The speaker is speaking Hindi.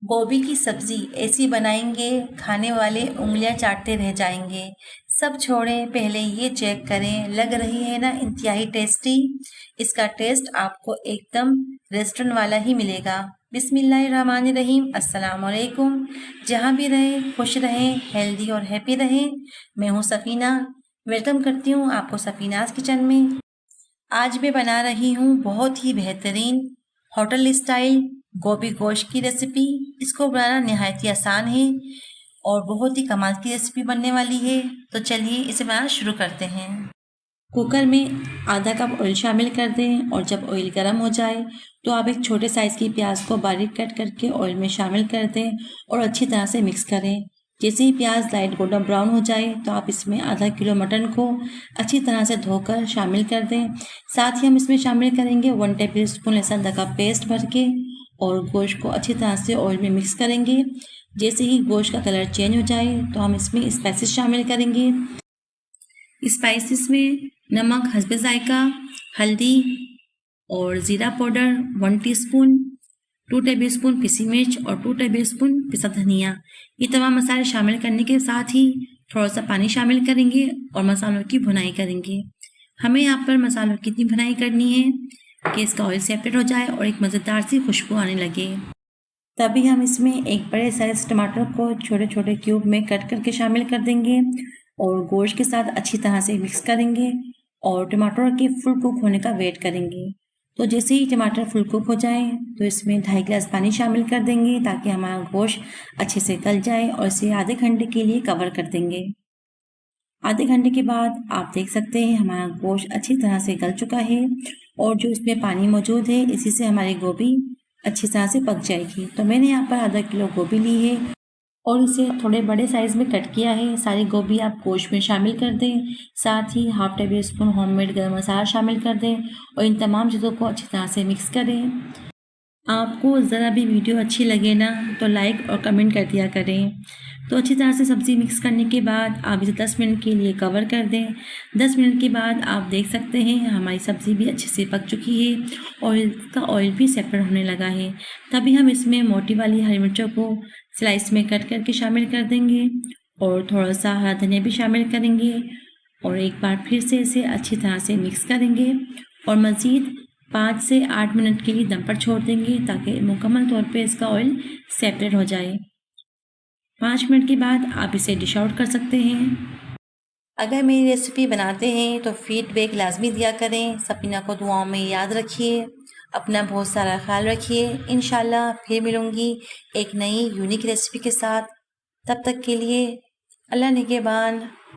गोभी की सब्जी ऐसी बनाएंगे खाने वाले उंगलियां चाटते रह जाएंगे। सब छोड़ें, पहले ये चेक करें, लग रही है ना इंतहाई टेस्टी। इसका टेस्ट आपको एकदम रेस्टोरेंट वाला ही मिलेगा। बिस्मिल्लाहिर्रहमानिर्रहीम, अस्सलाम वालेकुम। जहाँ भी रहें खुश रहें, हेल्दी और हैप्पी रहें। मैं हूँ सफ़ीना, वेलकम करती हूँ आपको सफ़ीनाज़ किचन में। आज मैं बना रही हूँ बहुत ही बेहतरीन होटल स्टाइल गोभी गोश्त की रेसिपी। इसको बनाना नहायत ही आसान है और बहुत ही कमाल की रेसिपी बनने वाली है। तो चलिए इसे बनाना शुरू करते हैं। कुकर में आधा कप ऑयल शामिल कर दें और जब ऑयल गर्म हो जाए तो आप एक छोटे साइज़ की प्याज को बारीक कट करके ऑयल में शामिल कर दें और अच्छी तरह से मिक्स करें। जैसे ही प्याज लाइट गोल्डन ब्राउन हो जाए तो आप इसमें आधा किलो मटन को अच्छी तरह से धोकर शामिल कर दें। साथ ही हम इसमें शामिल करेंगे 1 टेबल स्पून लहसुन अदरक का पेस्ट भर के और गोश्त को अच्छी तरह से ऑयल में मिक्स करेंगे। जैसे ही गोश्त का कलर चेंज हो जाए तो हम इसमें स्पाइसेस शामिल करेंगे। स्पाइसेस में नमक हस्बे जायका, हल्दी और ज़ीरा पाउडर 1 टीस्पून, 2 टेबलस्पून पिसी मिर्च और 2 टेबलस्पून पिसा धनिया। ये तमाम मसाले शामिल करने के साथ ही थोड़ा सा पानी शामिल करेंगे और मसालों की भुनाई करेंगे। हमें यहाँ पर मसालों की इतनी भुनाई करनी है कि इसका ऑयल सेपरेट हो जाए और एक मज़ेदार सी खुशबू आने लगे। तभी हम इसमें एक बड़े साइज टमाटर को छोटे छोटे क्यूब में कट करके शामिल कर देंगे और गोश्त के साथ अच्छी तरह से मिक्स करेंगे और टमाटर के फुल कुक होने का वेट करेंगे। तो जैसे ही टमाटर फुल कुक हो जाए तो इसमें 2.5 गिलास पानी शामिल कर देंगे ताकि हमारा गोश्त अच्छे से गल जाए और इसे आधे घंटे के लिए कवर कर देंगे। आधे घंटे के बाद आप देख सकते हैं हमारा गोश्त अच्छी तरह से गल चुका है और जो इसमें पानी मौजूद है इसी से हमारी गोभी अच्छी तरह से पक जाएगी। तो मैंने यहाँ पर आधा किलो गोभी ली है और इसे थोड़े बड़े साइज़ में कट किया है। सारी गोभी आप गोश्त में शामिल कर दें। साथ ही हाफ टेबल स्पून होममेड गरम मसाला शामिल कर दें और इन तमाम चीज़ों को अच्छी तरह से मिक्स करें। आपको ज़रा भी वीडियो अच्छी लगे ना तो लाइक और कमेंट कर दिया करें। तो अच्छी तरह से सब्ज़ी मिक्स करने के बाद आप इसे 10 मिनट के लिए कवर कर दें। 10 मिनट के बाद आप देख सकते हैं हमारी सब्ज़ी भी अच्छे से पक चुकी है और इसका ऑयल भी सेपरेट होने लगा है। तभी हम इसमें मोटी वाली हरी मिर्चों को स्लाइस में कट करके शामिल कर देंगे और थोड़ा सा हरा धनिया भी शामिल करेंगे और एक बार फिर से इसे अच्छी तरह से मिक्स करेंगे और मज़ीद 5 से 8 मिनट के लिए दम पर छोड़ देंगे ताकि मुकम्मल तौर पे इसका ऑयल सेपरेट हो जाए। 5 मिनट के बाद आप इसे डिश आउट कर सकते हैं। अगर मेरी रेसिपी बनाते हैं तो फीडबैक लाजमी दिया करें। सफ़ीना को दुआओं में याद रखिए। अपना बहुत सारा ख्याल रखिए। इंशाल्लाह फिर मिलूँगी एक नई यूनिक रेसिपी के साथ। तब तक के लिए अल्लाह निगहबान।